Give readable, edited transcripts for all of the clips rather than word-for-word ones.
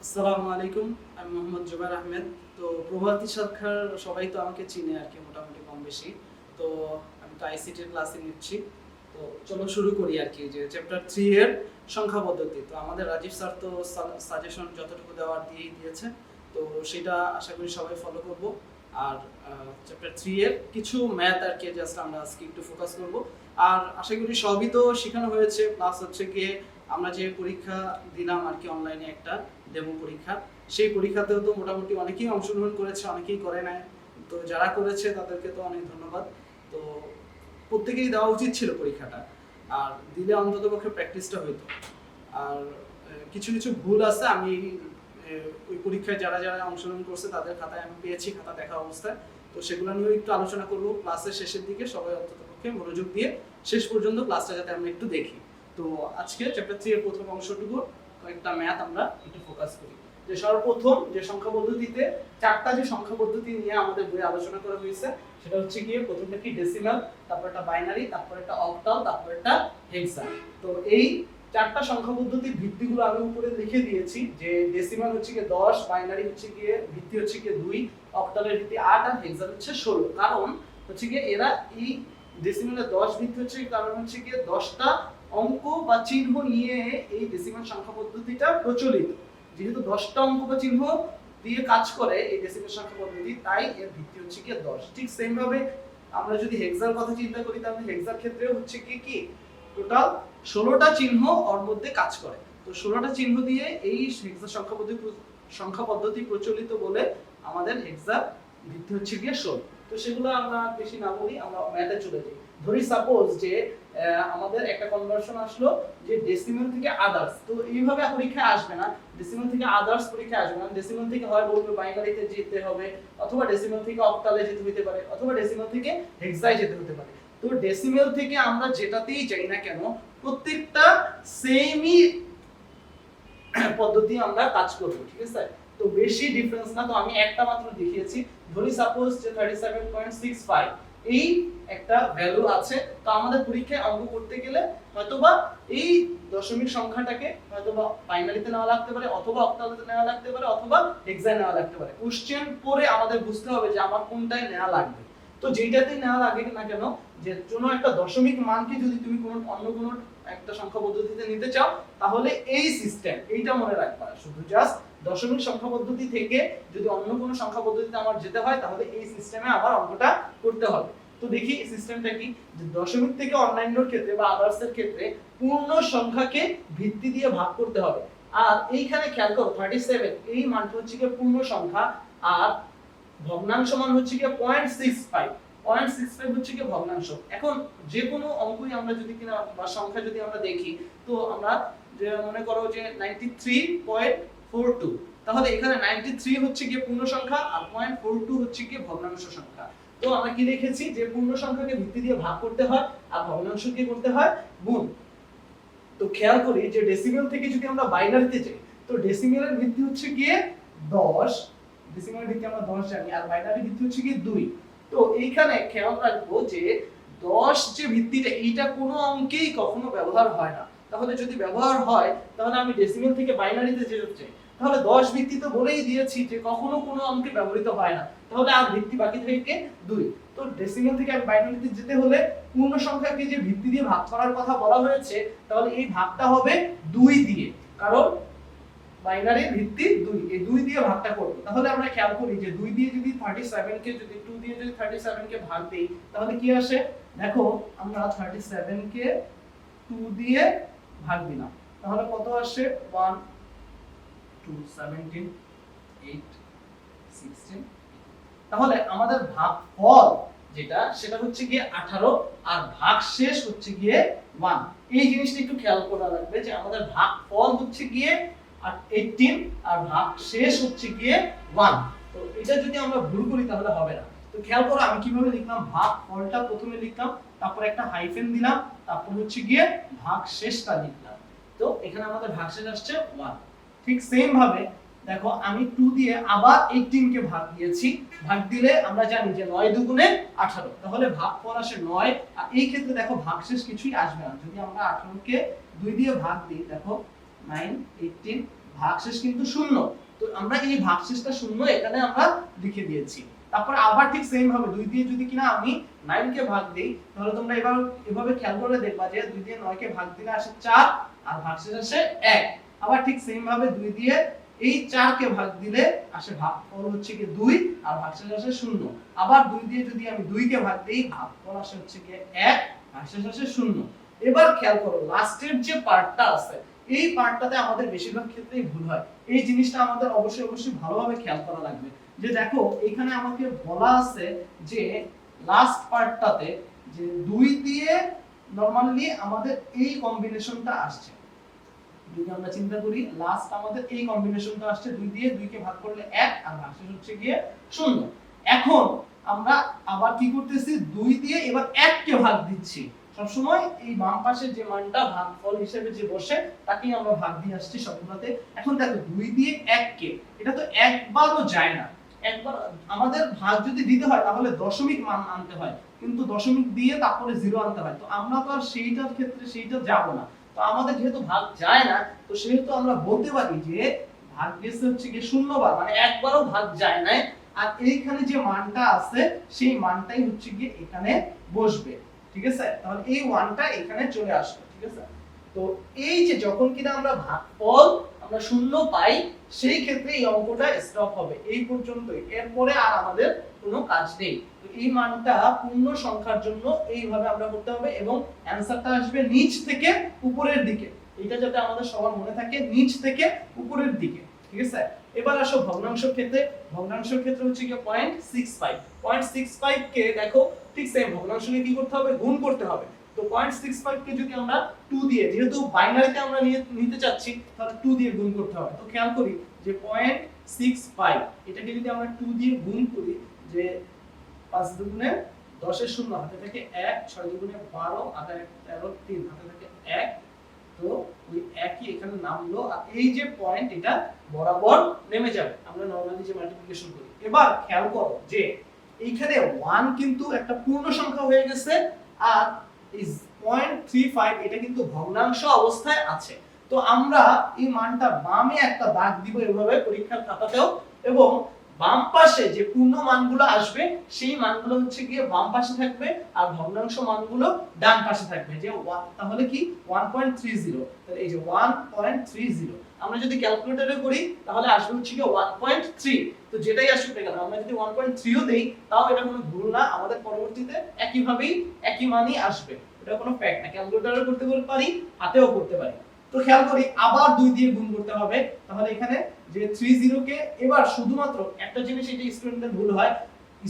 আসসালামু আলাইকুম। আমি মোহাম্মদ জুবায়ের আহমেদ। তো প্রভাতী শাখার সবাই তো আমাকে চিনে আর কি মোটামুটি কম বেশি। তো আমি তো আইসিটির ক্লাসে নিচ্ছি। তো চলো শুরু করি আর কি যে চ্যাপ্টার 3 এর সংখ্যা পদ্ধতি। তো আমাদের রাজীব স্যার তো সাজেশন যতটুকু দেওয়ার দিয়েই দিয়েছে। তো সেটা আশা করি সবাই ফলো করব। আর চ্যাপ্টার 3 এর কিছু ম্যাথ আর কি জাস্ট আমরা আজকে একটু ফোকাস করব। আর আশা করি সবই তো শেখানো হয়েছে, প্লাস হচ্ছে গিয়ে আমরা যে পরীক্ষা দিলাম আর কি অনলাইনে একটা ডেমো পরীক্ষা, সেই পরীক্ষাতেও তো মোটামুটি অনেকেই অংশগ্রহণ করেছে, অনেকেই করে নাই। তো যারা করেছে তাদেরকে তো অনেক ধন্যবাদ। তো প্রত্যেকেই দেওয়া উচিত ছিল পরীক্ষাটা, আর দিলে অন্তত পক্ষে প্র্যাকটিসটা হইতো। আর কিছু কিছু ভুল আছে, আমি ওই পরীক্ষায় যারা যারা অংশগ্রহণ করছে তাদের খাতায় আমি পেয়েছি, খাতা দেখা অবস্থায়। তো সেগুলো নিয়েও একটু আলোচনা করবো ক্লাসের শেষের দিকে, সবাই অন্তত পক্ষে মনোযোগ দিয়ে শেষ পর্যন্ত ক্লাসটা যাতে আমরা একটু দেখি। তো আজকে চ্যাপ্টার 3 এর প্রথম অংশটুকু কয়েকটা ম্যাথ আমরা একটু ফোকাস করি। যে সর্বপ্রথম যে সংখ্যা পদ্ধতিতে চারটা যে সংখ্যা পদ্ধতি নিয়ে আমাদের বইয়ে আলোচনা করা হয়েছে, সেটা হচ্ছে গিয়ে প্রথমটা কি ডেসিমাল, তারপর একটা বাইনারি, তারপর একটা অক্টাল, তারপর একটা হেক্সা। তো এই চারটা সংখ্যা পদ্ধতির ভিত্তিগুলো আমি উপরে লিখে দিয়েছি। যে ডেসিমাল হচ্ছে গিয়ে 10, বাইনারি হচ্ছে গিয়ে ভিত্তি হচ্ছে গিয়ে 2, অক্টালের ভিত্তি 8 আর হেক্সা হচ্ছে 16। কারণ হচ্ছে গিয়ে এরা এই ডেসিমালে 10 ভিত্তি হচ্ছে কারণ হচ্ছে গিয়ে 10টা অঙ্ক বা চিহ্ন নিয়ে এই ডেসিমাল সংখ্যা পদ্ধতিটা প্রচলিত। যেহেতু 10টা অঙ্ক বা চিহ্ন দিয়ে কাজ করে এই ডেসিমাল সংখ্যা পদ্ধতি, তাই এর ভিত্তি হচ্ছে কি 10। ঠিক সেম ভাবে আমরা যদি হেক্সার কথা চিন্তা করি, তাহলে হেক্সার ক্ষেত্রেও হচ্ছে কি টোটাল 16টা চিহ্ন ওর মধ্যে কাজ করে। তো 16টা চিহ্ন দিয়ে এই হেক্সা সংখ্যা পদ্ধতি প্রচলিত বলে আমাদের হেক্সার ভিত্তি হচ্ছে গিয়ে 16। তো সেগুলো আমরা বেশি না বলি, আমরা ম্যাথে চলে যাই। ধরি সাপোজ যে আমাদের একটা কনভার্সন আসলো যে ডেসিমাল থেকে আদার্স। তো এইভাবে পরীক্ষায় আসবে না, ডেসিমাল থেকে আদার্স পরীক্ষায় আসবে না। ডেসিমাল থেকে হয় বলবে বাইনারিতে যেতে হবে, অথবা ডেসিমাল থেকে অক্টালে যেতে হতে পারে, অথবা ডেসিমাল থেকে হেক্সায় যেতে হতে পারে। তো ডেসিমাল থেকে আমরা যেটাতেই যাই না কেন, প্রত্যেকটা সেমই পদ্ধতি আমরা কাজ করব, ঠিক আছে? তো বেশি ডিফারেন্স না। তো আমি একটা মাত্র দেখিয়েছি। ধরি সাপোজ যে 37.65 এই একটা ভ্যালু আছে। তো আমাদের পরীক্ষায় অঙ্ক করতে গেলে হয়তোবা এই দশমিক সংখ্যাটাকে হয়তোবা বাইনারিতে নেওয়া লাগতে পারে, অথবা অক্টালেতে নেওয়া লাগতে পারে, অথবা হেক্সায় নেওয়া লাগতে পারে। কোশ্চেন পড়ে আমাদের বুঝতে হবে যে আমার কোনটায় নেওয়া লাগবে। তো যেটাতেই নেওয়া লাগে না কেন, যে কোনো একটা দশমিক মানকে যদি তুমি অন্য কোনো একটা সংখ্যা পদ্ধতিতে নিতে চাও, তাহলে এই সিস্টেম এইটা মনে রাখবা। শুধু জাস্ট দশমিক সংখ্যা পদ্ধতি থেকে যদি অন্য কোনো সংখ্যা পদ্ধতিতে আমার যেতে হয়, তাহলে এই সিস্টেমে আবার অঙ্কটা করতে হবে। তো দেখি এই সিস্টেমটা কি। যে দশমিক থেকে অন্যান্যর ক্ষেত্রে বা আদার্সের ক্ষেত্রে পূর্ণ সংখ্যাকে ভিত্তি দিয়ে ভাগ করতে হবে। আর এইখানে খেয়াল করো 37 এই মানটা হচ্ছে কি পূর্ণ সংখ্যা, আর ভগ্নাংশ মান হচ্ছে কি 0.65। 0.65 হচ্ছে কি ভগ্নাংশ। এখন যে কোনো অঙ্কই আমরা যদি কিনা বা সংখ্যা যদি আমরা দেখি, তো আমরা যে মনে করো যে 93.42, তাহলে এখানে 93 হচ্ছে কি পূর্ণ সংখ্যা, আর 0.42 হচ্ছে কি ভগ্নাংশ সংখ্যা। তো আমরা কি লিখেছি যে পূর্ণ সংখ্যাকে ভিত্তি দিয়ে ভাগ করতে হয়, আর ভগ্নাংশকে করতে হয় গুণ। তো খেয়াল করি যে ডেসিমেল থেকে যদি আমরা বাইনারিতে যাই, তো ডেসিমেলের ভিত্তি হচ্ছে গিয়ে 10, ডেসিমেলের ভিত্তি আমরা 10 জানি, আর বাইনারি ভিত্তি হচ্ছে গিয়ে 2। তো এইখানে খেয়াল রাখবো যে 10 যে ভিত্তিটা, এইটা কোনো অঙ্কেই কখনো ব্যবহার হয় না। তাহলে যদি ব্যবহার হয়, তাহলে আমি ডেসিমেল থেকে বাইনারিতে যেতে চাই, তাহলে 10 ভিত্তি তো বলেই দিয়েছি যে কখনো কোনো অঙ্কে ব্যবহৃত হয় না। তাহলে আর ভিত্তি বাকি থাকে 2। তো ডেসিমেল থেকে আমি বাইনারিতে যেতে হলে পূর্ণ সংখ্যাকে যে ভিত্তি দিয়ে ভাগ করার কথা বলা হয়েছে, তাহলে এই ভাগটা হবে 2 দিয়ে, কারণ বাইনারির ভিত্তি 2, এই 2 দিয়ে ভাগটা করব। তাহলে আমরা খেয়াল করি যে 2 দিয়ে যদি 37 কে যদি 2 দিয়ে যদি 37 কে ভাগ দেই, তাহলে কি আসে দেখো। আমরা 37 কে 2 দিয়ে ভাগ দিলাম, তাহলে কত আসে 1 2 17 8 16। তাহলে আমাদের ভাগফল যেটা, সেটা হচ্ছে গিয়ে 18, আর ভাগশেষ হচ্ছে গিয়ে 1। এই জিনিসটা একটু খেয়াল করা লাগবে যে আমাদের ভাগফল হচ্ছে গিয়ে 18, আর ভাগশেষ হচ্ছে গিয়ে 1। তো এটা যদি আমরা ভুল করি তাহলে হবে না। তো খেয়াল করো আমি কিভাবে লিখলাম। ভাগফলটা প্রথমে লিখলাম, তারপর একটা হাইফেন দিলাম, তারপর হচ্ছে গিয়ে ভাগশেষটা লিখলাম। তো এখানে আমাদের ভাগশেষ আসছে 1। ঠিক সেম ভাবে দেখো আমি 2 দিয়ে আবার 18 কে ভাগ দিয়েছি। ভাগ দিলে আমরা জানি যে 9 দুগুণে 18, তাহলে ভাগফল আসে 9। আর এই ক্ষেত্রে দেখো ভাগশেষ কিছুই আসবে না। যদি আমরা 18 কে 2 দিয়ে ভাগ দিই, দেখো 9 18 ভাগশেষ কিন্তু শূন্য, তো আমরা এই ভাগশেষটা শূন্য এখানে আমরা লিখে দিয়েছি। তারপর আবার ঠিক সেম ভাবে 2 দিয়ে যদি কিনা আমি 9 কে ভাগ দেই, তাহলে তোমরা এবার এভাবে খেয়াল করে দেখবা যে 2 দিয়ে 9 কে ভাগ দিলে আসে 4 আর ভাগশেষ আসে 1। আবার ঠিক সেম ভাবে 2 দিয়ে এই 4 কে ভাগ দিলে আসে ভাগফল হচ্ছে কি 2 আর ভাগশেষ আসে 0। আবার 2 দিয়ে যদি আমি 2 কে ভাগ দেই, ভাগফল আসে হচ্ছে কি 1, ভাগশেষ আসে 0। এবার খেয়াল করো লাস্টের যে পার্টটা আছে, এই পার্টটাতে আমাদের বেশিরভাগ ক্ষেত্রেই ভুল হয়। এই জিনিসটা আমাদের অবশ্যই ভালোভাবে খেয়াল করা লাগবে। যে দেখো এখানে আমাকে বলা আছে যে লাস্ট পার্টটাতে যে 2 দিয়ে নরমালি আমাদের এই কম্বিনেশনটা আসছে। যদি আমরা চিন্তা করি লাস্ট আমাদের এই কম্বিনেশনটা আসছে, 2 দিয়ে 2 কে ভাগ করলে 1 আর ভাগশেষ হচ্ছে গিয়ে 0। এখন আমরা আবার কি করতেছি, 2 দিয়ে এবার 1 কে ভাগ দিচ্ছি। সবসময় এই বাম পাশে যে মানটা ভাগফল হিসেবে যে বসে তাকেই আমরা ভাগ দিয়ে আসছি সবগুলোতে। এখন দেখো 2 দিয়ে 1 কে, এটা তো একবারও যায় না। একবার আমাদের ভাগ যদি দিতে হয় তাহলে দশমিক মান আনতে হয়, কিন্তু দশমিক দিয়ে তারপরে 0 আনতে হয়। তো আমরা তো আর সেইটার ক্ষেত্রে সেইটা যাব না। তো আমাদের যেহেতু ভাগ যায় না, তো সেহেতু আমরা বলতে পারি যে ভাগ গেছে হচ্ছে কি 0 বার, মানে একবারও ভাগ যায় না। আর এইখানে যে মানটা আছে সেই মানটাই হচ্ছে কি এখানে বসবে। ঠিক আছে, তাহলে এই 1টা এখানে চলে আসবে। ঠিক আছে, তো এই যে যখন কিনা আমরা ভাগফল আমরা 0 পাই, সেই ক্ষেত্রে এই অঙ্কটা স্টপ হবে এই পর্যন্তই। এরপরে আর আমাদের কোনো কাজ নেই। তো এই মানটা পূর্ণ সংখ্যার জন্য এইভাবে আমরা করতে হবে এবং অ্যানসারটা আসবে নিচ থেকে উপরের দিকে। এটা যাতে আমাদের সবার মনে থাকে, নিচ থেকে উপরের দিকে। ঠিক আছে, এবার আসো ভগ্নাংশের ক্ষেত্রে। ভগ্নাংশের ক্ষেত্রে হচ্ছে কি 0.65। 0.65 কে দেখো ঠিক সেম ভগ্নাংশকে কি করতে হবে, গুণ করতে হবে। তো 0.65 কে যদি আমরা 2 দিয়ে, যেহেতু বাইনারিতে আমরা নিতে চাচ্ছি, তাহলে 2 দিয়ে গুণ করতে হবে। তো খেয়াল করি যে 0.65 এটাকে যদি আমরা 2 দিয়ে গুণ করি, যে 5 দুগুণে 10 এর 0 হাতে থাকে 1, 6 দুগুণে 12 হাতে 13, 3 হাতে থাকে 1। তো ওই একই এখানে নামলো, আর এই যে পয়েন্ট এটা বরাবর নেমে যাবে। আমরা নরমালি যে মাল্টিপ্লিকেশন করি। এবার খেয়াল করো যে এইখানে 1 কিন্তু একটা পূর্ণ সংখ্যা হয়ে গেছে, আর এই 0.35 এটা কিন্তু ভগ্নাংশ অবস্থায় আছে। তো আমরা এই মানটা বামে একটা দাগ দিব এভাবে পরীক্ষার খাতাতেও, এবং বাম পাশে যে পূর্ণ মানগুলো আসবে সেই মানগুলো হচ্ছে গিয়ে বাম পাশে থাকবে, আর ভগ্নাংশ মানগুলো ডান পাশে থাকবে। যে তাহলে কি 1.30, তাহলে এই যে 1.30 আমরা যদি ক্যালকুলেটরে করি তাহলে আসবে হচ্ছে কি 1.3। তো যেটাই আসুক না কেন, আমরা যদি 1.3 ও দেই তাও এটা কোনো ভুল না, আমাদের পরবর্তীতে একই ভাবেই একই মানই আসবে। এটা কোনো ফ্যাক্ট না, ক্যালকুলেটরে করতে পারি, হাতেও করতে পারি। তো খেয়াল করি আবার 2 দিয়ে গুণ করতে হবে। তাহলে এখানে যে 30 কে এবার শুধুমাত্র একটা জিনিস, এটা স্টুডেন্টদের ভুল হয়,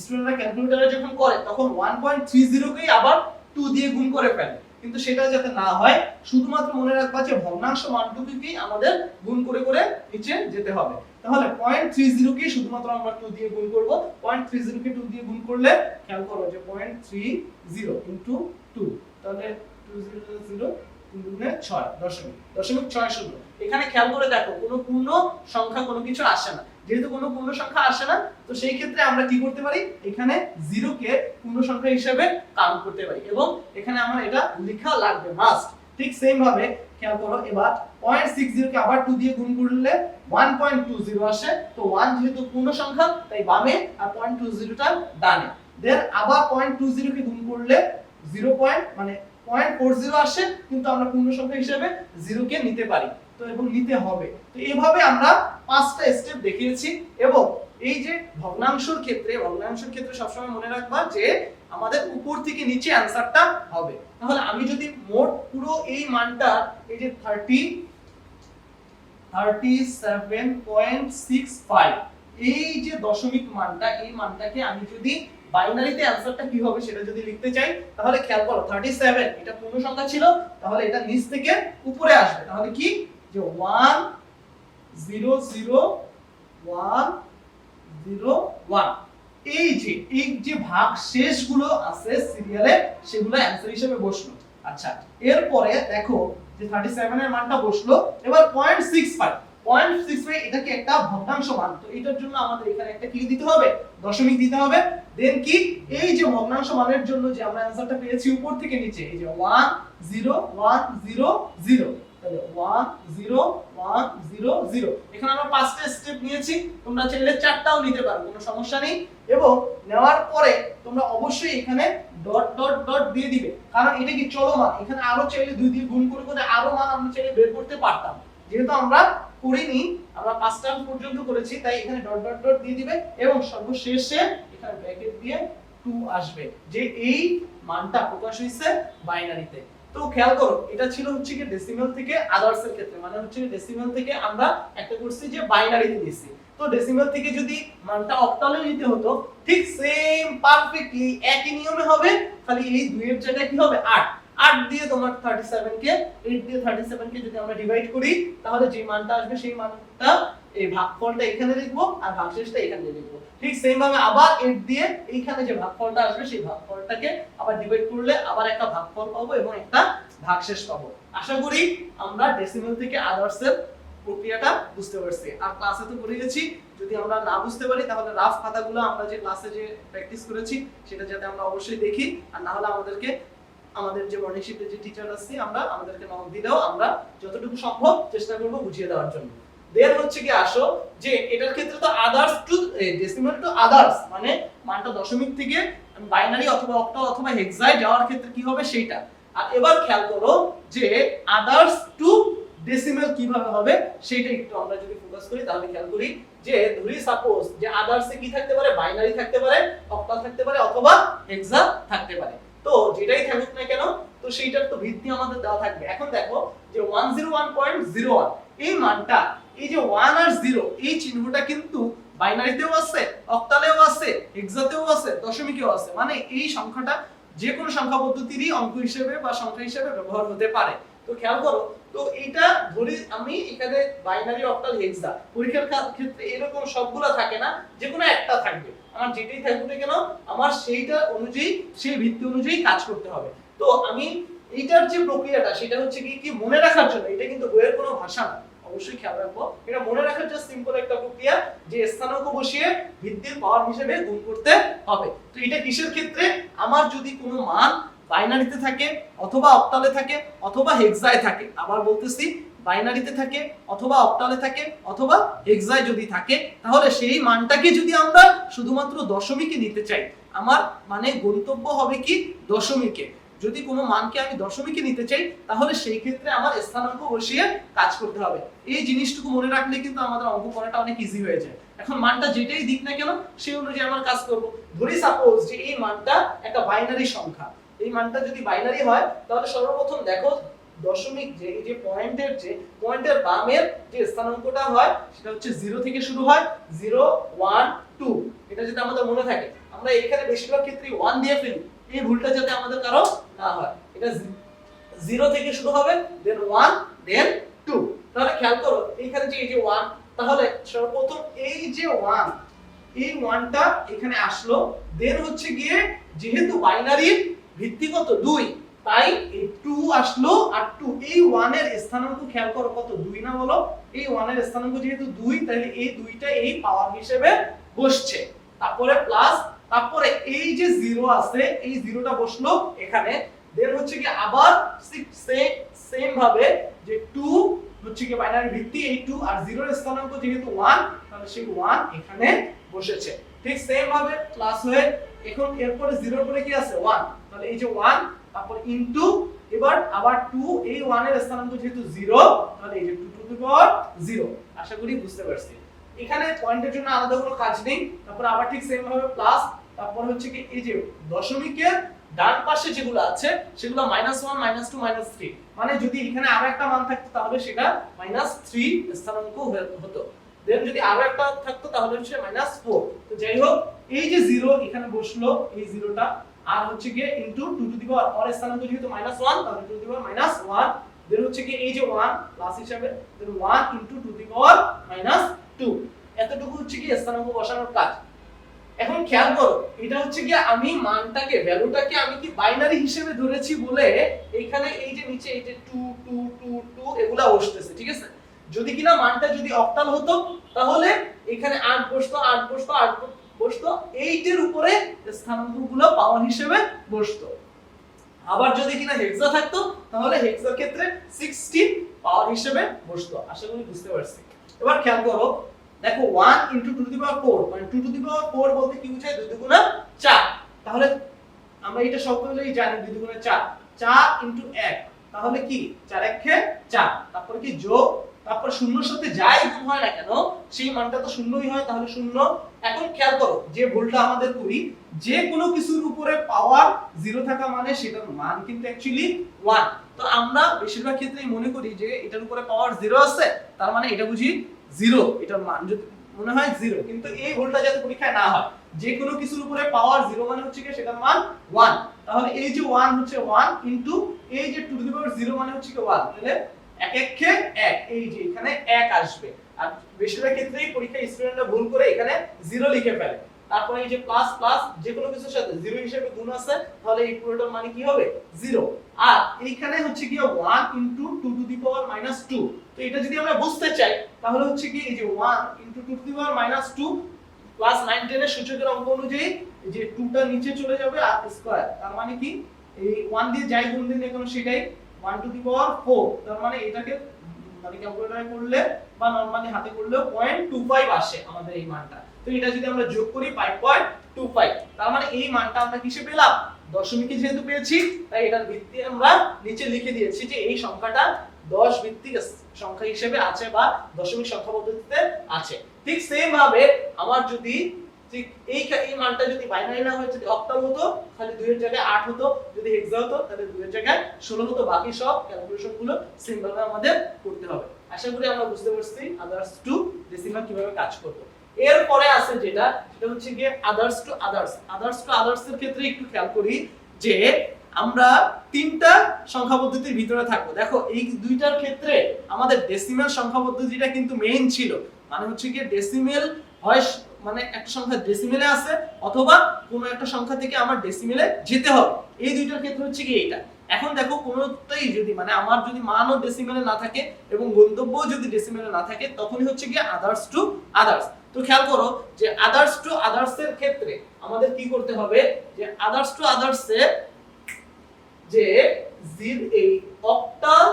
স্টুডেন্টরা ক্যালকুলেটরে যখন করে তখন 1.30 কেই আবার 2 দিয়ে গুণ করে ফেলে, কিন্তু সেটা যাতে না হয় শুধুমাত্র মনে রাখবা যে ভগ্নাংশ মানটুকুকেই আমাদের গুণ করে করে নিচে যেতে হবে। তাহলে 0.30 কে শুধুমাত্র আমরা 2 দিয়ে গুণ করব। 0.30 কে 2 দিয়ে গুণ করলে খেয়াল করো যে 0.30 ইনটু 2, তাহলে 200 .6 এখানে খেয়াল করে দেখো কোনো পূর্ণ সংখ্যা কোনো কিছু আসে না। যেহেতু কোনো পূর্ণ সংখ্যা আসে না, তো সেই ক্ষেত্রে আমরা কি করতে পারি, এখানে 0 কে পূর্ণ সংখ্যা হিসেবে কাউন্ট করতে পারি, এবং এখানে আমার এটা লেখা লাগবে মাস্ট। ঠিক সেম ভাবে খেয়াল করো এবার 0.60 কে আবার 2 দিয়ে গুণ করলে 1.20 আসে। তো 1 যেহেতু পূর্ণ সংখ্যা তাই বামে, আর 0.20 টা ডানে। দেন আবার 0.20 কে গুণ করলে 0 মানে 0.40 আসে, কিন্তু আমরা পূর্ণ সংখ্যা হিসেবে 0 কে নিতে পারি, তো এবং নিতে হবে। তো এইভাবে আমরা 5টা স্টেপ দেখিয়েছি। এবং এই যে ভগ্নাংশের ক্ষেত্রে সবসময় মনে রাখবা যে আমাদের উপর থেকে নিচে অ্যানসারটা হবে। তাহলে আমি যদি মোট পুরো এই মানটা, এই যে 37.65 এই যে দশমিক মানটা, এই মানটাকে আমি যদি বাইনারিতে অ্যানসারটা কি হবে সেটা যদি লিখতে চাই, তাহলে খেয়াল করো 37 এটা পূর্ণ সংখ্যা ছিল, তাহলে এটা নিচ থেকে উপরে আসবে। তাহলে কি যে 1001101, এই যে ভাগ শেষগুলো আছে সিরিয়ালে সেগুলো অ্যানসার হিসেবে বসলো। আচ্ছা, এরপরে দেখো যে 37 এর মানটা বসলো। এবার 0.65 এটা কি একটা ভগ্নাংশ মান, তো এটার জন্য আমাদের এখানে একটা কি দিতে হবে, দশমিক দিতে হবে। দেন কি এই যে ভগ্নাংশ মানের জন্য যে আমরা অ্যানসারটা পেয়েছি উপর থেকে নিচে, এই যে 10100, তাহলে 1 0 1 0 0। এখানে আমরা পাঁচটা স্টেপ নিয়েছি, তোমরা চাইলে চারটাও নিতে পারো, কোনো সমস্যা নেই। এবং নেওয়ার পরে তোমরা অবশ্যই এখানে ডট ডট ডট দিয়ে দিবে, কারণ এটা কি চলমান, এখানে আরো চাইলে 2 দিয়ে গুণ করে করে আরো মান আমরা চাইলে বের করতে পারতাম, যেহেতু আমরা করিনি, আমরা 5টা পর্যন্ত করেছি, তাই এখানে ডট ডট ডট দিয়ে দিবে এবং সর্বশেষে এখানে ব্র্যাকেট দিয়ে 2 আসবে, যে এই মানটা প্রকাশ হইছে বাইনারিতে। তো খেয়াল করো, এটা ছিল হচ্ছে কি ডেসিমাল থেকে আদার্স এর ক্ষেত্রে, মানে হচ্ছে ডেসিমাল থেকে আমরা একটা করছি যে বাইনারিতে দিছি। তো ডেসিমাল থেকে যদি মানটা অক্টালে নিতে হতো, ঠিক সেম পারফেক্টলি একই নিয়মে হবে, খালি এই 2 এর জায়গায় কি হবে 8 8 দিয়ে তোমার 37 কে 8 দিয়ে 37 কে যদি আমরা ডিভাইড করি, তাহলে যে মানটা আসবে সেই মানটা এই ভাগফলটা এখানে লিখবো আর ভাগশেষটা এখানে লিখবো। ঠিক সেম ভাবে আবার 8 দিয়ে এইখানে যে ভাগফলটা আসবে সেই ভাগফলটাকে আবার ডিভাইড করলে আবার একটা ভাগফল পাবো এবং একটা ভাগশেষ পাবো। আশা করি আমরা ডেসিমাল থেকে আদার্সের প্রক্রিয়াটা বুঝতে পারছি। আর ক্লাসে তো করে গেছি, যদি আমরা না বুঝতে পারি তাহলে রাফ খাতাগুলো আমরা যে ক্লাসে যে প্র্যাকটিস করেছি সেটা যাতে আমরা অবশ্যই দেখি, আর না হলে আমাদের যে মর্নিং শিফটের যে টিচার আছে আমাদেরকে নক দিলেও আমরা যতটুকু সম্ভব চেষ্টা করব বুঝিয়ে দেওয়ার জন্য। দেন হচ্ছে কি আসো যে এটার ক্ষেত্রে তো others to decimal to others, মানে মানটা দশমিক থেকে বাইনারি অথবা অক্টাল অথবা হেক্সায় যাওয়ার ক্ষেত্রে কি হবে সেইটা। আর এবার খেয়াল করো যে আদার্স টু ডেসিমাল কিভাবে হবে সেটা একটু আমরা যদি ফোকাস করি, তাহলে খেয়াল করি যে ধরি সাপোজ যে আদার্সে কি থাকতে পারে, বাইনারি থাকতে পারে, অক্টাল থাকতে পারে অথবা হেক্সা থাকতে পারে। তো যেটাই থাকুক না কেন, তো সেইটার তো ভিত্তি আমাদের দেওয়া থাকবে। এখন দেখো যে 101.01 এই মানটা, এই যে 1 আর 0 এই চিহ্নটা কিন্তু বাইনারিতেও আছে, অক্টালেও আছে, হেক্সাতেও আছে, দশমিকেও আছে, মানে এই সংখ্যাটা যে কোনো সংখ্যা পদ্ধতিরই অঙ্ক হিসেবে বা সংখ্যা হিসেবে ব্যবহার হতে পারে। তো খেয়াল করো, তো এটা ধরি আমি এখানে বাইনারি অক্টাল হেক্সা, পরীক্ষার ক্ষেত্রে এরকম সবগুলা থাকে না, যে কোনো একটা থাকবে, আমার যেটাই থাকুক না কেন আমার সেইটা অনুযায়ী সেই ভিত্তি অনুযায়ী কাজ করতে হবে। তো আমি এইটার যে প্রক্রিয়াটা সেটা হচ্ছে কি মনে রাখার জন্য, এটা কিন্তু বইয়ের কোনো ভাষা না, অবশ্যই খেয়াল রাখবো, এটা মনে রাখার জন্য সিম্পল একটা প্রক্রিয়া যে স্থানাঙ্ক বসিয়ে ভিত্তির পাওয়ার হিসেবে গুণ করতে হবে। তো এটা কিসের ক্ষেত্রে, আমার যদি কোনো মান বাইনারিতে থাকে অথবা অক্টালে থাকে অথবা হেক্সায় থাকে, আবার বলতেছি বাইনারিতে থাকে অথবা অক্টালে থাকে অথবা হেক্সায় যদি থাকে, তাহলে সেই মানটাকে যদি আমরা শুধুমাত্র দশমিকে নিতে চাই, আমার মানে গন্তব্য হবে কি দশমিকে। যদি কোনো মানকে আমি দশমিকে নিতে চাই তাহলে সেই ক্ষেত্রে আমার স্থানাঙ্ক বসিয়ে কাজ করতে হবে। এই জিনিসটুকু মনে রাখলে কিন্তু আমাদের অঙ্ক করাটা অনেক ইজি হয়ে যায়। এখন মানটা যেটাই দিক না কেন সেই অনুযায়ী আমরা কাজ করব। ধরি সাপোজ যে এই মানটা একটা বাইনারি সংখ্যা, এই মানটা যদি বাইনারি হয় তাহলে সর্বপ্রথম দেখো দশমিক যে এই যে পয়েন্টের বামের যে স্থানাঙ্কটা হয় সেটা হচ্ছে 0 থেকে শুরু হয়, 0 1 2, এটা যদি আমাদের মনে থাকে, আমরা এখানে বেশিরভাগ ক্ষেত্রে 1 দিয়ে ফেলি, এই ভুলটা যাতে আমাদের কারো না হয়। এটা 0 থেকে শুরু হবে, দেন 1 দেন 2। তাহলে খেয়াল করো এখানে যে এই যে 1, তাহলে সর্বপ্রথম এই যে 1, এই 1টা এখানে আসলো, দেন হচ্ছে গিয়ে যেহেতু বাইনারির ভিত্তিগত 2, তাই এই 2 আসলো, আর 2 এই 1 এর স্থানাঙ্ক খেয়াল করো কত 2 না বলো, এই 1 এর স্থানাঙ্ক যেহেতু 2 তাহলে এই 2টা এই পাওয়ার হিসেবে বসছে, তারপরে প্লাস, তারপরে এই যে 0 আছে এই 0টা বসলো এখানে, দেন হচ্ছে কি আবার সেম ভাবে যে 2 হচ্ছে কি বাইনারি ভিত্তি এই 2 আর 0 এর স্থানাঙ্ক যেহেতু 1 তাহলে সেই 1 এখানে বসেছে। ঠিক সেম ভাবে প্লাস হয়ে এখন এরপরে 0 এর পরে কি আছে 1, তাহলে এই যে 1 তারপর ইনটু এবার আবার 2, এই 1 এর স্থানাঙ্ক যেহেতু 0 তাহলে এই যে 2 টু দি পাওয়ার 0। আশা করি বুঝতে পারছি। এখানে পয়েন্টের জন্য আলাদা কোনো কাজ নেই, তারপর আবার ঠিক সেম ভাবে প্লাস, তারপর হচ্ছে কি এই যে দশমিকের ডান পাশে যেগুলো আছে সেগুলো -1 -2 -3, মানে যদি এখানে আরো একটা মান থাকতো তাহলে সেটা -3 স্থানাঙ্ক হতো, দেন যদি আরো একটা থাকতো তাহলে হচ্ছে -4। তো যাই হোক এই যে 0 এখানে বসলো এই 0টা, আর হচ্ছে গিয়ে ইনটু 2 টু দি পাওয়ার পরের স্থানাঙ্ক যেহেতু -1 তাহলে 2 টু দি পাওয়ার -1, দেন হচ্ছে কি এই যে 1 প্লাস হিসাবে, দেন 1 ইনটু 2 টু দি পাওয়ার -2। এতটুকু হচ্ছে কি স্থানাঙ্ক বসানোর কাজ। এখন খেয়াল করো এটা হচ্ছে কি আমি মানটাকে ভ্যালুটাকে আমি কি বাইনারি হিসেবে ধরেছি বলে এইখানে এই যে নিচে এই যে 2 2 2 2 এগুলা বসতেছে, ঠিক আছে। যদি কিনা মানটা যদি অক্টাল হতো তাহলে এখানে 8 বসতো 8 বসতো 8 বসতো, 8 এর উপরে স্থানাঙ্কগুলো পাওয়ার হিসেবে বসতো। আবার যদি কিনা হেক্সা থাকতো তাহলে হেক্সার ক্ষেত্রে 16 পাওয়ার হিসেবে বসতো। আশা করি বুঝতে পারছি। এবার খেয়াল করো, দেখো 1 2 টু দি পাওয়ার 4 মানে 2 টু দি পাওয়ার 4 বলতে কি বোঝায় 2 দুগুণা 4। তাহলে আমরা এটা সকলেই জানি 2 দুগুণা 4, 4 1, তাহলে কি 4 1 4, তারপর কি যোগ, তারপর শূন্যর সাথে যাই গুণ হয় না কেন সেই মানটা তো শূন্যই হয়, তাহলে শূন্য। এখন খেয়াল করো যে ভুলটা আমাদের করি, যে কোনো কিছুর উপরে পাওয়ার 0 থাকা মানে সেটার মান কিন্তু অ্যাকচুয়ালি 1। তো আমরা বেশিরভাগ ক্ষেত্রেই মনে করি যে এটার উপরে পাওয়ার 0 আছে তার মানে এটা বুঝি 0, এটার মান যদি মনে হয় 0, কিন্তু এই ভুলটা যাতে পরীক্ষায় না হয়, যে কোনো কিছুর উপরে পাওয়ার 0 মানে হচ্ছে কি সেটার মান 1। তাহলে এই যে 1 হচ্ছে 1 ইনটু এই যে 2 টু দি পাওয়ার 0 মানে হচ্ছে কি 1, তাহলে 1 1 1, এই যে এখানে 1 আসবে। আর বেশিরভাগ ক্ষেত্রেই পরীক্ষায় স্টুডেন্টরা ভুল করে এখানে 0 লিখে ফেলে। তারপরে এই যে প্লাস প্লাস যে কোনো কিছুর সাথে 0 হিসেবে গুণ আছে, তাহলে এই পুরোটার মানে কি হবে 0। আর এইখানে হচ্ছে কি 1 ইনটু 2 টু দি পাওয়ার -2। তো এটা যদি আমরা বুঝতে চাই তাহলে হচ্ছে কি এই যে 1 into 2 to the power -2 class 9 10 এর সূচকের অঙ্ক অনুযায়ী এই যে 2 টা নিচে চলে যাবে আর স্কয়ার, তার মানে কি এই 1 দিয়ে যাই গুণ দিন এখন সেটাই 1 টু দি পাওয়ার 4, তার মানে এটাকে মানে ক্যালকুলেটরে করলে বা নরমালি হাতে করলেও 0.25 আসে আমাদের এই মানটা। তো এটা যদি আমরা যোগ করি 5.25, তার মানে এই মানটা আমরা কিসে পেলাম, দশমিকে যেহেতু পেয়েছি তাই এটার ভিত্তি আমরা নিচে লিখে দিয়েছি যে এই সংখ্যাটা 10 ভিত্তিক সংখ্যা হিসেবে আছে বা দশমিক সংখ্যা পদ্ধতিতে আছে। ঠিক সেম ভাবে আমার যদি ঠিক এই মানটা যদি বাইনারি না হয়, যদি অক্টাল হতো তাহলে 2 এর জায়গায় 8 হতো, যদি হেক্সা হতো তাহলে 2 এর জায়গায় 16 হতো। বাকি সব ক্যালকুলেশন গুলো সেম ভাবে আমাদের করতে হবে। আশা করি আমরা বুঝতে পারছি আদার্স টু ডেসিমাল কিভাবে কাজ করবে। এরপরে আছে যেটা সেটা হচ্ছে গিয়ে others to others. Others to others এর ক্ষেত্রে একটু খেয়াল করি যে আমরা তিনটা সংখ্যা পদ্ধতির ভিতরে থাকবো। দেখো এই দুইটার ক্ষেত্রে আমাদের ডেসিমাল সংখ্যা পদ্ধতিটা কিন্তু মেইন ছিল, মানে হচ্ছে গিয়ে ডেসিমেল হয় মানে একটা সংখ্যা ডেসিমেলে আছে অথবা কোনো একটা সংখ্যা থেকে আমার ডেসিমেলে যেতে হবে। এই দুইটার ক্ষেত্রে হচ্ছে কি এইটা। এখন দেখো কোনোটাই যদি মানে আমার যদি মানও ডেসিমেলে না থাকে এবং গন্তব্যও যদি ডেসিমেলে না থাকে তখনই হচ্ছে কি আদার্স টু আদার্স। তো খেয়াল করো যে আদার্স টু আদার্স এর ক্ষেত্রে আমাদের কি করতে হবে, যে আদার্স টু আদার্স এ যে এই অক্টাল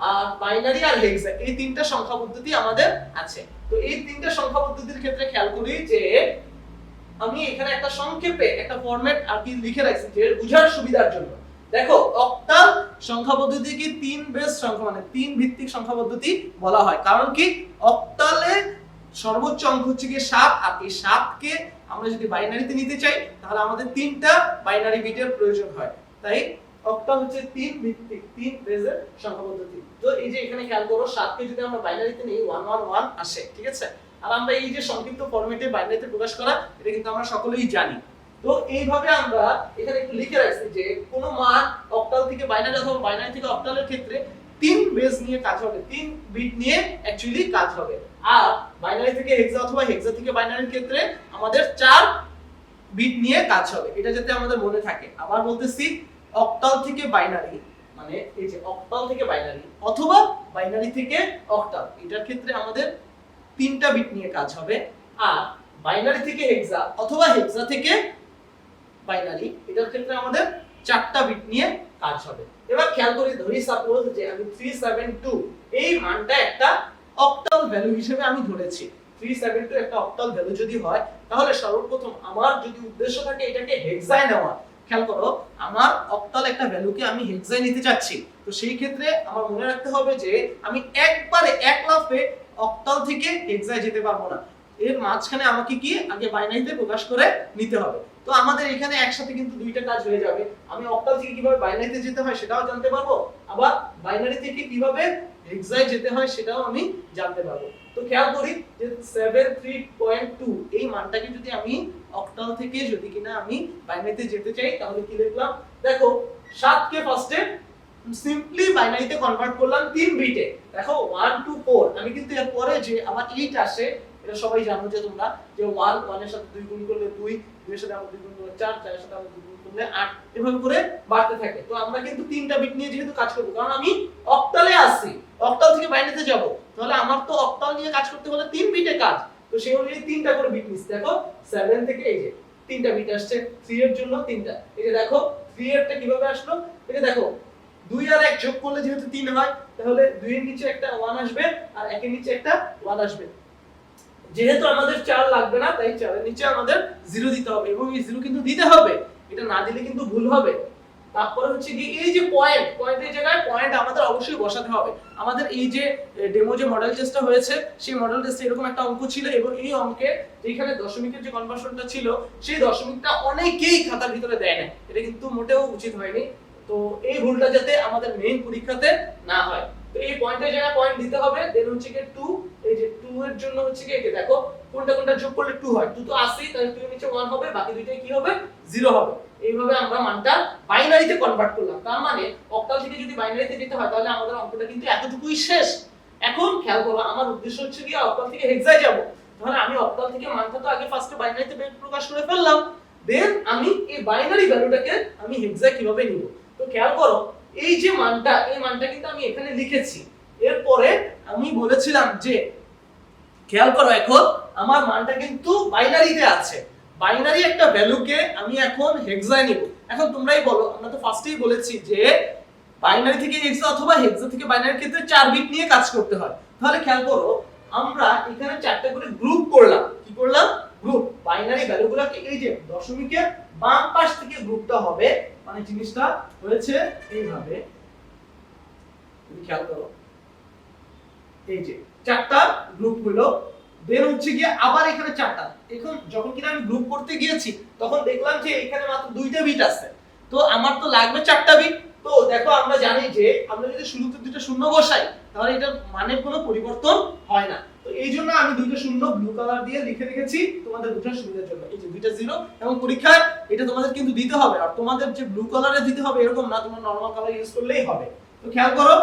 আর বাইনারি আর হেক্সা এই তিনটা সংখ্যা পদ্ধতি আমাদের আছে। তো এই তিনটা সংখ্যা পদ্ধতির ক্ষেত্রে খেয়াল করি যে আমি এখানে একটা সংক্ষেপে একটা ফরম্যাট আর কি লিখে রাখছি যে বোঝার সুবিধার জন্য। দেখো অক্টাল সংখ্যা পদ্ধতিকে 3 বেস সংখ্যা মানে 3 ভিত্তিক সংখ্যা পদ্ধতি বলা হয়। কারণ কি অক্টালে সর্বোচ্চ অঙ্ক হচ্ছে কি 7, আর এই 7 কে আমরা যদি বাইনারিতে নিতে চাই তাহলে আমাদের 3টা বাইনারি বিটের প্রয়োজন হয়। তাই অক্টাল হচ্ছে 3 ভিত্তিক 3 বেসের সংখ্যা পদ্ধতি। তো এই যে এখানে খেয়াল করো 7 কে যদি আমরা বাইনারিতে নিই 111 আসে, ঠিক আছে। আর আমরা এই যে সংক্ষিপ্ত ফরম্যাটে বাইনারিতে প্রকাশ করা এটা কিন্তু আমরা সকলেই জানি। তো এইভাবে আমরা এখানে একটু লিখে রাখছি যে কোন মান অক্টাল থেকে বাইনারি অথবা বাইনারি থেকে অক্টালের ক্ষেত্রে 3 বেস নিয়ে কাজ হবে, 3 বিট নিয়ে অ্যাকচুয়ালি কাজ হবে। আর বাইনারি থেকে হেক্সা অথবা হেক্সা থেকে বাইনারির ক্ষেত্রে আমাদের 4 বিট নিয়ে কাজ হবে। এটা যাতে আমাদের মনে থাকে। আবার বলতেছি অক্টাল থেকে বাইনারি মানে এই যে অক্টাল থেকে বাইনারি অথবা বাইনারি থেকে অক্টাল এটার ক্ষেত্রে আমাদের 3টা বিট নিয়ে কাজ হবে। আর বাইনারি থেকে হেক্সা অথবা হেক্সা থেকে বাইনারি এটার ক্ষেত্রে আমাদের 4টা বিট নিয়ে কাজ হবে। এবার খেয়াল করি ধরি সাপোজ যে আমি 372 এই মানটা একটা অক্টাল ভ্যালু হিসেবে আমি ধরেছি। 372 একটা অক্টাল ভ্যালু যদি হয় তাহলে সর্বপ্রথম আমার যদি উদ্দেশ্য থাকে এটাকে হেক্সায় নেওয়া, খেয়াল করো আমার অক্টাল একটা ভ্যালুকে আমি হেক্সায় নিতে চাচ্ছি, তো সেই ক্ষেত্রে আমার মনে রাখতে হবে যে আমি একবারে এক লাফে অক্টাল থেকে হেক্সায় যেতে পারবো না। এর মাঝখানে আমাকে কি আগে বাইনারিতে প্রকাশ করে নিতে হবে। তো আমাদের এখানে একসাথে কিন্তু দুইটা কাজ হয়ে যাবে। আমি অক্টাল থেকে কিভাবে বাইনারিতে যেতে হয় সেটাও জানতে পারবো, আবার বাইনারি থেকে কিভাবে হেক্সায় যেতে হয় সেটাও আমি জানতে পারবো। তো খেয়াল করি যে 73.2 এই মানটাকে যদি আমি অক্টাল থেকে যদি কিনা আমি বাইনারিতে যেতে চাই তাহলে কি লিখলাম, দেখো 7 কে ফার্স্টে সিম্পলি বাইনারিতে কনভার্ট করলাম 3 বিটে। দেখো 1 2 4 আমি কিন্তু এর পরে যে আবার 8 আসে এটা সবাই জানো যে তোমরা যে 1 1 এর সাথে 2 গুণ করলে 2 2 এর সাথে আবার 2 গুণ করলে 4 4 এর সাথে আবার 2 গুণ করলে 8 এভাবে করে বাড়তে থাকে। তো আমরা কিন্তু 3টা বিট নিয়ে যেহেতু কাজ করব কারণ আমি অক্টালে আসছি, অক্টাল থেকে বাইনারিতে যাব, তাহলে আমার তো অক্টাল নিয়ে কাজ করতে হলে 3 বিটে কাজ। তো সেই অনুযায়ী 3টা করে বিট নিচ্ছি। দেখো 7 থেকে এই যে 3টা বিট আসছে, 3 এর জন্য 3টা, এই যে দেখো 3 এরটা কিভাবে আসলো? এই যে দেখো 2 আর 1 যোগ করলে যেহেতু 3 হয়, তাহলে 2 এর নিচে একটা 1 আসবে আর 1 এর নিচে একটা 1 আসবে। যেহেতু আমাদের 4 লাগবে না, তাই 4 এর নিচে আমাদের 0 দিতে হবে এবং এই 0 কিন্তু দিতে হবে, এটা না দিলে কিন্তু ভুল হবে। তারপরে হচ্ছে কি এই যে পয়েন্টের জায়গায় পয়েন্ট আমাদের অবশ্যই বসাতে হবে। আমাদের এই যে ডেমো যে মডেল টেস্টটা হয়েছে, সেই মডেল টেস্টে এরকম একটা অঙ্ক ছিল এবং এই অঙ্কে যেখানে দশমিকের যে কনভার্সনটা ছিল, সেই দশমিকটা অনেকেই খাতার ভিতরে দেয় না। এটা কিন্তু মোটেও উচিত হয়নি। তো এই ভুলটা যাতে আমাদের মেইন পরীক্ষাতে না হয়, তো এই পয়েন্টের জায়গায় পয়েন্ট দিতে হবে। দেন হচ্ছে কি 2, এই যে 2 এর জন্য হচ্ছে কি এই যে দেখো কোনটা যোগ করলে 2 হয়, 2 তো আসেই, তাহলে 2 এর নিচে 1 হবে, বাকি দুইটাই কি হবে 0 হবে। এইভাবে আমরা মানটা বাইনারিতে কনভার্ট করলাম। তার মানে অক্টাল থেকে যদি বাইনারিতে যেতে হয় তাহলে আমাদের অঙ্কটা কিন্তু এতটুকুই শেষ। এখন খেয়াল করো, আমার উদ্দেশ্য হচ্ছে কি অক্টাল থেকে হেক্সায় যাব। তাহলে আমি অক্টাল থেকে মানটা তো আগে ফার্স্টে বাইনারিতে প্রকাশ করে ফেললাম, দেন আমি এই বাইনারি ভ্যালুটাকে আমি হেক্সায় কিভাবে নিব। তো খেয়াল করো, এই যে মানটা, এই মানটা কিন্তু আমি এখানে লিখেছি। এরপরে আমি বলেছিলাম যে খেয়াল করো এখন আমার মানটা কিন্তু বাইনারিতে আছে। বাইনারি একটা ভ্যালুকে আমি এখন হেক্সায় নিব। এখন তোমরাই বলো, আমরা তো ফার্স্টেই বলেছি যে বাইনারি থেকে হেক্সা অথবা হেক্সা থেকে বাইনারির ক্ষেত্রে 4 বিট নিয়ে কাজ করতে হয়। তাহলে খেয়াল করো, আমরা এখানে 4টা করে গ্রুপ করলাম। কি করলাম? গ্রুপ। বাইনারি ভ্যালুগুলোকে এই যে দশমিকের বাম পাশ থেকে গ্রুপটা হবে, মানে জিনিসটা হয়েছে এইভাবে। তুমি খেয়াল করো, এই যে 4টা গ্রুপ হলো, দেন হচ্ছে গিয়ে আবার এখানে 4টা। এখন যখন কিনা আমি গ্রুপ করতে গিয়েছি তখন দেখলাম যে এখানে মাত্র 2টা বিট আছে, তো আমার তো লাগবে 4টা বিট। তো দেখো আমরা জানি যে আমরা যদি শুরুতে দুটো শূন্য বসাই তাহলে এটার মানের কোনো পরিবর্তন হয় না। তো এই জন্য আমি দুটো শূন্য ব্লু কালার দিয়ে লিখে রেখেছি তোমাদের দুটোর সুবিধার জন্য। এই যে দুইটা 0 এবং পরীক্ষায় এটা তোমাদের কিন্তু দিতে হবে, আর তোমাদের যে ব্লু কালারে দিতে হবে এরকম না, তোমরা নরমাল কালার ইউজ করলেই হবে। তো খেয়াল করো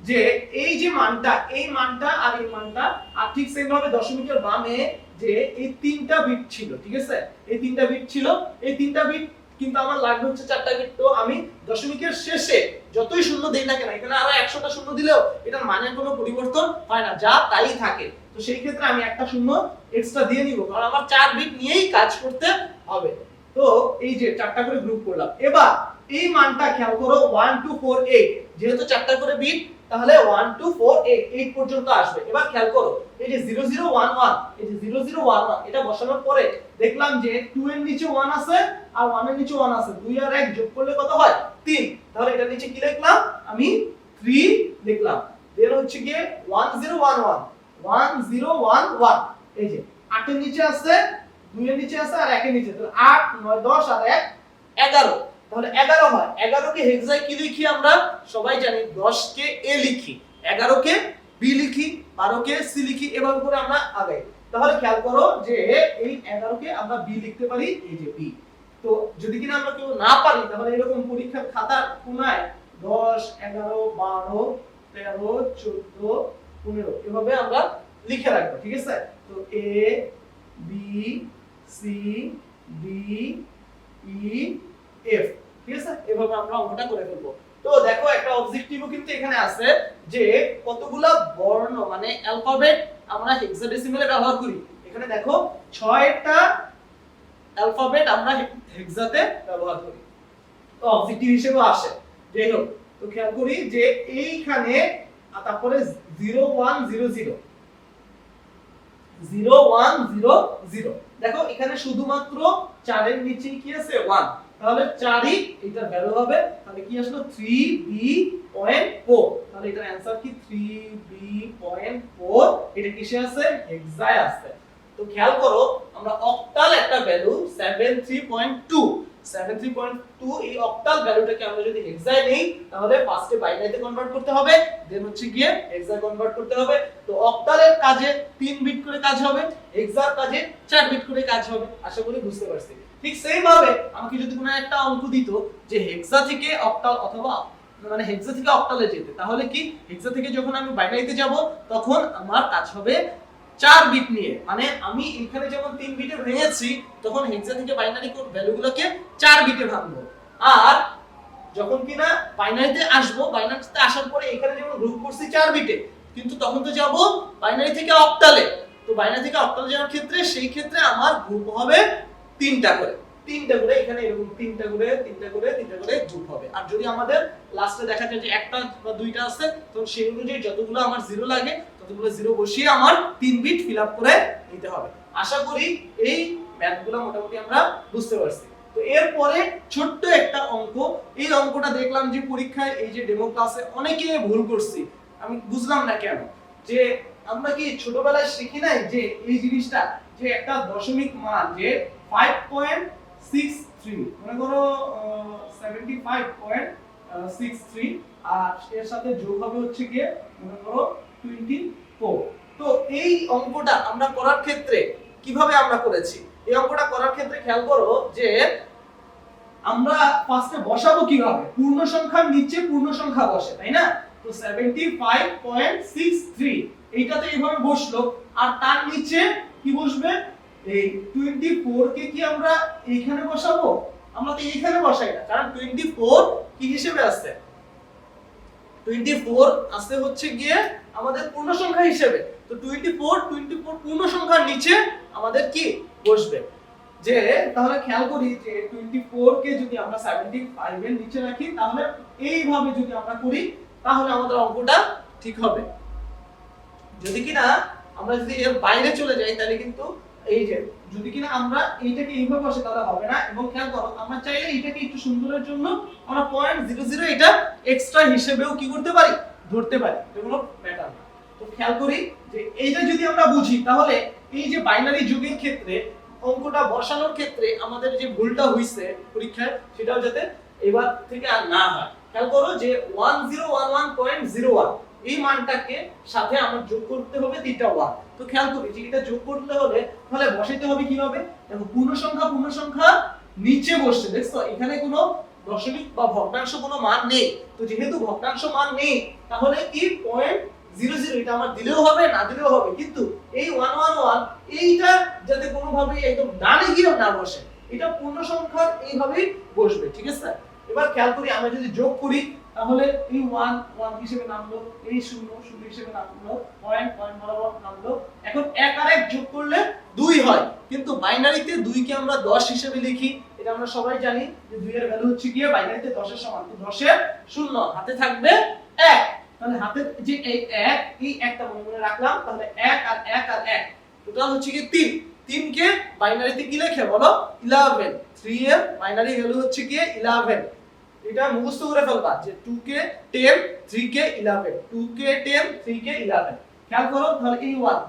যে এই যে মানটা, এই মানটা আর এই মানটা, আর ঠিক সেম ভাবে দশমিকের বামে যে এই 3টা বিট ছিল, ঠিক আছে, এই 3টা বিট ছিল, এই 3টা বিট কিন্তু আমার লাগবে হচ্ছে 4টা বিট। তো আমি দশমিকের শেষে যতই শূন্য দেই না কেন, এখানে আরো 100টা শূন্য দিলেও এটার মানের কোনো পরিবর্তন হয় না, যা তাই থাকে। তো সেই ক্ষেত্রে আমি একটা শূন্য এক্সট্রা দিয়ে নিব, কারণ আমার 4 বিট নিয়েই কাজ করতে হবে। তো এই যে 4টা করে গ্রুপ করলাম। এবার এই মানটা খেয়াল করো 1 2 4 8, যেহেতু 4টা করে বিট তাহলে 1 2 4 8 8 পর্যন্ত আসবে। এবার খেয়াল করো এই যে 0 0 1 1, এই যে 0 0 1 1 এটা বসানোর পরে দেখলাম যে 2 এর নিচে 1 আছে আর 1 এর নিচে 1 আছে, 2 আর 1 যোগ করলে কত হয় 3। তাহলে এটার নিচে কি লিখলাম আমি 3 লিখলাম। দেন হচ্ছে কি 1 0 1 1 1 0 1 1, এই যে 8 এর নিচে আছে, 2 এর নিচে আছে আর 1 এর নিচে, তাহলে 8 9 10 আর 1 11, তাহলে 11 হয়। 11 কে হেক্সায় কি লিখি আমরা সবাই জানি, 10 কে এ লিখি, 11 কে বি লিখি, 12 কে সি লিখি, এভাবে করে আমরা আগাই। তাহলে খেয়াল করো যে এই 11 কে আমরা বি লিখতে পারি, এই যে বি। তো যদি কিনা আমরা কেউ না পারি তাহলে এরকম পরীক্ষার খাতার কোনায় 10 11 12 13 14 15 এভাবে আমরা লিখে রাখবো, ঠিক আছে। তো A B C D E F, ঠিক আছে, এভাবে আমরা অঙ্কটা করে ফেলবো। তো দেখো একটা অবজেক্টিভও কিন্তু এখানে আছে যে কতগুলা বর্ণ মানে অ্যালফাবেট আমরা হেক্সাডেসিমালে ব্যবহার করি। এখানে দেখো 6টা অ্যালফাবেট আমরা হেক্সাতে ব্যবহার করি, তো অবজেক্টিভ হিসেবে আসে। যাই হোক, তো খেয়াল করি যে এইখানে তারপরে 0 1 0 0 0 1 0 0, দেখো এখানে শুধুমাত্র 4 এর নিচে কি আছে 1, তাহলে 4ই এটা ভ্যালু হবে। তাহলে কি আসলো 3b.4, তাহলে এটার आंसर কি 3b.4, এটা কিসে আছে হেক্সায় আছে। তো খেয়াল করো আমরা অক্টাল একটা ভ্যালু 73.2 এই অক্টাল ভ্যালুটাকে আমরা যদি হেক্সায় নেই তাহলে ফার্স্টে বাইনারিতে কনভার্ট করতে হবে, দেন হচ্ছে গিয়ে হেক্সায় কনভার্ট করতে হবে। তো অক্টালের কাজে 3 বিট করে কাজ হবে, হেক্সার কাজে 4 বিট করে কাজ হবে। আশা করি বুঝতে পারছি। ঠিক সেম ভাবে আমাকে যদি কোনো একটা অঙ্ক দিত যে হেক্সা থেকে অক্টাল অথবা মানে হেক্সা থেকে অক্টালে যেতে, তাহলে কি হেক্সা থেকে যখন আমি বাইনারিতে যাব তখন আমার কাজ হবে 4 বিট নিয়ে, মানে আমি এখানে যেমন 3 বিটে ভেঙেছি তখন হেক্সা থেকে বাইনারি কোড ভ্যালুগুলোকে 4 বিটে ভাঙবো। আর যখন কিনা বাইনারিতে আসবো, বাইনারিতে আসার পরে এখানে যেমন গ্রুপ করছি 4 বিটে, কিন্তু তখন তো যাব বাইনারি থেকে অক্টালে। তো বাইনারি থেকে অক্টালে যাওয়ার ক্ষেত্রে সেই ক্ষেত্রে আমার গ্রুপ হবে 3টা করে। তিনটা করে এখানে এরকম তিনটা করে যোগ হবে। আর যদি আমাদের লাস্টে দেখা যায় যে একটা বা দুইটা আছে, তখন সেই অনুযায়ী যতগুলো আমার জিরো লাগে ততগুলো জিরো বসিয়ে আমার 3 বিট ফিল আপ করে নিতে হবে। আশা করি এই ম্যাথগুলো মোটামুটি আমরা বুঝতে পারছি। তো এরপরে ছোট্ট একটা অঙ্ক, এই অঙ্কটা দেখলাম যে পরীক্ষায় এই যে ডেমো ক্লাসে অনেকে ভুল করছি, আমি বুঝলাম না কেন। যে আমরা কি ছোটবেলায় শিখি নাই যে এই জিনিসটা, যে একটা দশমিক মান যে 5.63 মনে করো 75.63 আর এর সাথে যোগ হবে হচ্ছে কি মনে করো 24। তো এই অঙ্কটা আমরা করার ক্ষেত্রে কিভাবে আমরা করেছি, এই অঙ্কটা করার ক্ষেত্রে খেয়াল করো যে আমরা ফার্স্টে বসাবো কিভাবে, পূর্ণ সংখ্যার নিচে পূর্ণ সংখ্যা বসে, তাই না? তো 75.63 এইটাতে এইভাবে বসলো, আর তার নিচে কি বসবে, এই 24 কে কি আমরা এইখানে বসাবো? আমরা তো এইখানে বসাই না, কারণ 24 কি হিসেবে আছে, 24 আছে হচ্ছে গিয়ে আমাদের পূর্ণ সংখ্যা হিসেবে। তো 24 পূর্ণ সংখ্যার নিচে আমাদের কি বসবে। যে তাহলে খেয়াল করি যে 24 কে যদি আমরা 75 এর নিচে রাখি, তাহলে এইভাবে যদি আমরা করি তাহলে আমাদের অঙ্কটা ঠিক হবে। যদি কিনা আমরা যদি এর বাইরে চলে যাই তাহলে কিন্তু এই যে যদি কিনা আমরা এইটাকে এইভাবে বসে তাহলে হবে না। এবং খেয়াল করো আমরা চাইলে এইটাকে একটু সুন্দরের জন্য আমরা 0.00 এটা এক্সট্রা হিসেবেও কি করতে পারি, ধরতে পারি, এগুলো প্যাটার্ন। তো খেয়াল করি যে এইটা যদি আমরা বুঝি তাহলে এই যে বাইনারি যোগের ক্ষেত্রে অঙ্কটা বসানোর ক্ষেত্রে আমাদের যে ভুলটা হইছে পরীক্ষায় সেটাও যাতে এবার থেকে আর না হয়। খেয়াল করো যে 1011.01 এই মানটাকে সাথে আমার যোগ করতে হবে 3টা 1। তো খেয়াল করি যে এটা যোগ করতে হলে তাহলে বসাইতে হবে কিভাবে, দেখো পূর্ণ সংখ্যা নিচে বসছে, দেখছো এখানে কোনো দশমিক বা ভগ্নাংশ কোনো মান নেই। তো যেহেতু ভগ্নাংশ মান নেই তাহলে কি 0.00 এটা আমার দিলেও হবে না দিলেও হবে, কিন্তু এই 111 এইটা যাতে কোনোভাবেই একদম ডানে গিয়ে না বসে, এটা পূর্ণ সংখ্যার এইভাবেই বসবে, ঠিক আছে? এবার খেয়াল করি আমরা যদি যোগ করি তাহলে এই 1 1 হিসেবে নামলো, এই 0 0 হিসেবে নামলো, পয়েন্ট বরাবর নামলো। এখন 1 আর 1 যোগ করলে 2 হয়, কিন্তু বাইনারিতে 2 কে আমরা 10 হিসেবে লিখি, এটা আমরা সবাই জানি যে 2 এর ভ্যালু হচ্ছে কি বাইনারিতে 10 এর সমান। তো 10 এর 0 হাতে থাকবে 1, তাহলে হাতে যে এই 1 এই একটা মনে রাখলাম, তাহলে 1 আর 1 আর 1 টোটাল হচ্ছে কি 3। 3 কে বাইনারিতে কি লেখে বলো, 11। 3 এর বাইনারি ভ্যালু হচ্ছে কি 11। এটা মুখস্থ করে ফেলবা যে 2 কে 10 3 কে 11, 2 কে 10 3 কে 11। খেয়াল করো তাহলে এই 1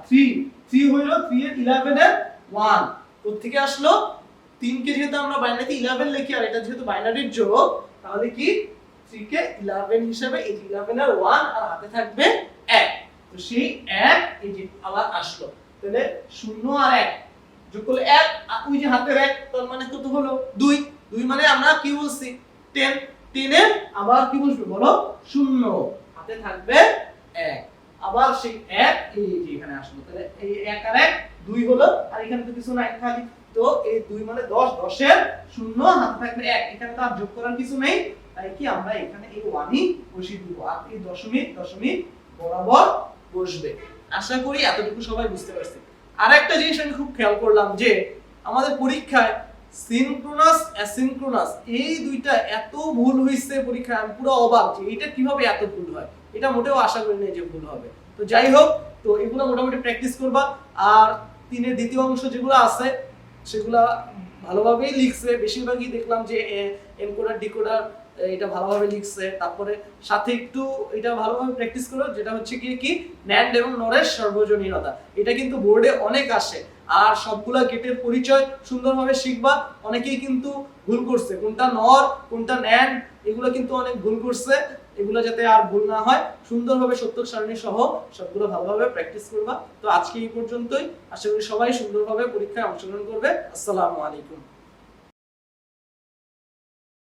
3 হইলো 3 এর 11 এর 1 কোথা থেকে আসলো, 3 কে যেহেতু আমরা বাইনারিতে 11 লিখি আর এটা যেহেতু বাইনারির যোগ, তাহলে কি 3 কে 11 হিসেবে এই 11 এর 1 আর হাতে থাকবে 1। তো সেই 1 এই যে আবার আসলো, তাহলে 0 আর 1 যোগ করলে 1 আর ওই যে হাতের 1 তার মানে কত হলো 2 মানে আমরা কি বলছি 10 এ আবার কি বসবে বলো 0, হাতে থাকবে 1, আবার সেই 1 এই যে এখানে আসলো, তাহলে এই 1 আর 1 2 হলো, আর এখানে তো কিছু নাই খালি, তো এই 2 মানে 10 10 এর 0 হাতে থাকবে 1, এখানে তো আর যোগ করার কিছু নেই, তাই কি আমরা এখানে এই 1ই বসিয়ে দিব আর এই দশমিক বরাবর বসবে। আশা করি এতটুকু সবাই বুঝতে পারছে। আরেকটা জিনিস আমি খুব খেয়াল করলাম যে আমাদের পরীক্ষায় সিনক্রোনাস অ্যাসিনক্রোনাস এই দুইটা এত ভুল হইছে পরীক্ষায়, আমি পুরো অবাক যে এটা কিভাবে এত ভুল হয়, এটা মোটেও আশা করি না যে ভুল হবে। তো যাই হোক, তো এগুলো মোটামুটি প্র্যাকটিস করবা। আর 3 এর দ্বিতীয় অংশ যেগুলো আছে সেগুলো ভালোভাবেই লিখছে, বেশিরভাগই দেখলাম যে এনকোডার ডিকোডার এটা ভালোভাবে লিখছে। তারপরে সাথে একটু এটা ভালোভাবে প্র্যাকটিস করো, যেটা হচ্ছে কি ন্যান্ড এবং নরের সর্বজনীনতা, এটা কিন্তু বোর্ডে অনেক আসে। আর সবগুলা গেটের পরিচয় সুন্দরভাবে শিখবা। অনেকেই কিন্তু ভুল করছে, কোনটা নর কোনটা ন্যান্ড এগুলো কিন্তু অনেক ভুল করছে, এগুলো যাতে আর ভুল না হয় সুন্দরভাবে সত্যক সারণী সহ সবগুলো ভালোভাবে প্র্যাকটিস করবা। তো আজকে এই পর্যন্তই, আশা করি সবাই সুন্দরভাবে পরীক্ষায় অংশগ্রহণ করবে। আসসালামু আলাইকুম।